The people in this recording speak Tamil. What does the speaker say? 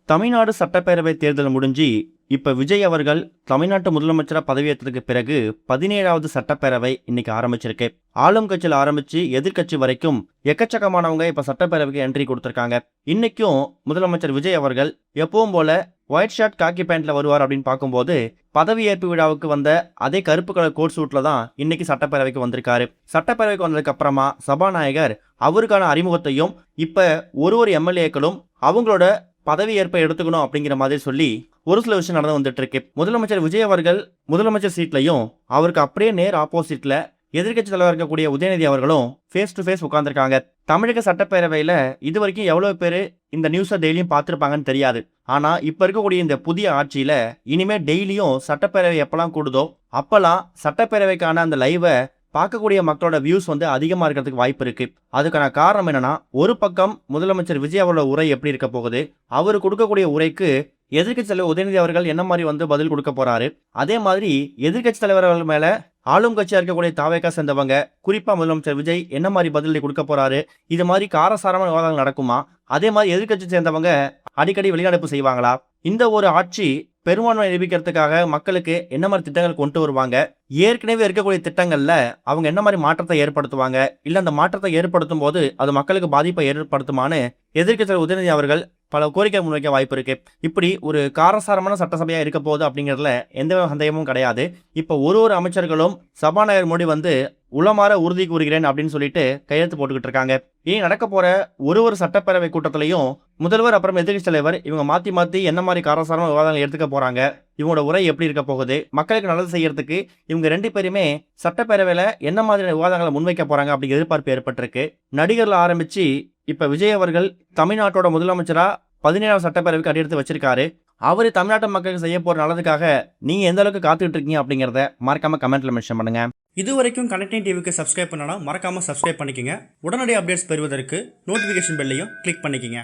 தமிழ்நாடு சட்டப்பேரவை தேர்தல் முடிஞ்சு இப்ப விஜய் அவர்கள் தமிழ்நாட்டு முதலமைச்சரா பதவியேற்றதுக்கு பிறகு 17வது சட்டப்பேரவை இன்னைக்கு ஆரம்பிச்சிருக்கு. ஆளும் கட்சியில் ஆரம்பிச்சு எதிர்கட்சி வரைக்கும் எக்கச்சக்கமானவங்க இப்ப சட்டப்பேரவைக்கு என்ட்ரி கொடுத்திருக்காங்க. இன்னைக்கும் முதலமைச்சர் விஜய் அவர்கள் எப்பவும் போல ஒயிட் ஷர்ட் காக்கி பேண்ட்ல வருவார் அப்படின்னு பார்க்கும்போது பதவியேற்பு விழாவுக்கு வந்த அதே கருப்பு கலர் கோட் சூட்ல தான் இன்னைக்கு சட்டப்பேரவைக்கு வந்திருக்காரு. சட்டப்பேரவைக்கு வந்ததுக்கு அப்புறமா சபாநாயகர் அவருக்கான அறிமுகத்தையும் இப்ப ஒரு எம்எல்ஏக்களும் அவங்களோட பதவியேற்பை எடுத்துக்கணும் அப்படிங்கிற மாதிரி சொல்லி ஒரு சில விஷயம் நடந்து வந்துட்டு இருக்கு. முதலமைச்சர் விஜய் அவர்கள் முதலமைச்சர் சீட்லையும் அவருக்கு அப்படியே நேர் ஆப்போசிட்ல எதிர்கட்சி தலைவர் இருக்கக்கூடிய உதயநிதி அவர்களும் ஃபேஸ் டு ஃபேஸ் உட்கார்ந்துருக்காங்க. தமிழக சட்டப்பேரவையில இது வரைக்கும் எவ்வளவு பேர் இந்த நியூஸை டெய்லியும் பார்த்துருப்பாங்கன்னு தெரியாது. ஆனா இப்ப இருக்கக்கூடிய இந்த புதிய ஆட்சியில இனிமே டெய்லியும் சட்டப்பேரவை எப்பெல்லாம் கூடுதோ அப்பெல்லாம் சட்டப்பேரவைக்கான அந்த லைவை பார்க்கக்கூடிய மக்களோட வியூஸ் அதிகமாக இருக்கிறதுக்கு வாய்ப்பு இருக்கு. அதுக்கான காரணம் என்னன்னா, ஒரு பக்கம் முதலமைச்சர் விஜய் அவரோட உரை எப்படி இருக்க போகுது, அவர் கொடுக்கக்கூடிய உரைக்கு எதிர்கட்சி தலைவர் உதயநிதி அவர்கள் என்ன மாதிரி பதில் கொடுக்க போறாரு, அதே மாதிரி எதிர்கட்சி தலைவர்கள் மேல ஆளும் கட்சியா இருக்கக்கூடிய தாவேகா சேர்ந்தவங்க குறிப்பா முதலமைச்சர் விஜய் என்ன மாதிரி பதிலடி கொடுக்க போறாரு, இது மாதிரி காரசாரமான விவாதங்கள் நடக்குமா, அதே மாதிரி எதிர்கட்சி சேர்ந்தவங்க அடிக்கடி வெளிநடப்பு செய்வாங்களா, இந்த ஒரு ஆட்சி பெரும்பான்மை நிரூபிக்கிறதுக்காக மக்களுக்கு என்ன மாதிரி திட்டங்கள் கொண்டு வருவாங்க, ஏற்கனவே இருக்கக்கூடிய திட்டங்கள்ல அவங்க என்ன மாதிரி மாற்றத்தை ஏற்படுத்துவாங்க, இல்ல அந்த மாற்றத்தை ஏற்படுத்தும் போது அது மக்களுக்கு பாதிப்பை ஏற்படுத்துமான்னு எதிர்க்கட்சி உதயநிதி அவர்கள் பல கோரிக்கை முன்வைக்க வாய்ப்பு இருக்கு. இப்படி ஒரு காரசாரமான சட்டசபையா இருக்க போகுது அப்படிங்கிறதுல எந்த சந்தேகமும் கிடையாது. இப்ப ஒரு அமைச்சர்களும் சபாநாயகர் மோடி உளமாற உறுதி கூறுகிறேன் அப்படின்னு சொல்லிட்டு கையெழுத்து போட்டுக்கிட்டு இருக்காங்க. இனி நடக்க போற ஒரு சட்டப்பேரவை கூட்டத்திலையும் முதல்வர் அப்புறம் எதிர்கட்சி தலைவர் இவங்க மாத்தி என்ன மாதிரி காரசாரமான விவாதங்கள் எடுத்துக்க போறாங்க, இவங்களோட உரை எப்படி இருக்க போகுது, மக்களுக்கு நல்லது செய்யறதுக்கு இவங்க ரெண்டு பேருமே சட்டப்பேரவையில என்ன மாதிரியான விவாதங்களை முன்வைக்க போறாங்க அப்படிங்கிற எதிர்பார்ப்பு ஏற்பட்டிருக்கு. நடிகர்ல ஆரம்பிச்சு இப்ப விஜய் அவர்கள் தமிழ்நாட்டோட முதலமைச்சரா 17வது சட்டப்பேரவைக்கு அடியெடுத்து வச்சிருக்காரு. அவரு தமிழ்நாட்டு மக்களுக்கு செய்ய போற நல்லதுக்காக நீங்க எந்த அளவுக்கு காத்துட்டு இருக்கீங்க அப்படிங்கறத மறக்காம கமெண்ட்ல மென்ஷன் பண்ணுங்க. இது வரைக்கும் கனெக்டிங் டிவிக்கு சப்ஸ்கிரைப் பண்ணனா மறக்காம சப்ஸ்கிரைப் பண்ணிக்கங்க. உடனடி அப்டேட்ஸ் பெறுவதற்கு நோட்டிபிகேஷன் பெல்லையும் கிளிக் பண்ணிக்கங்க.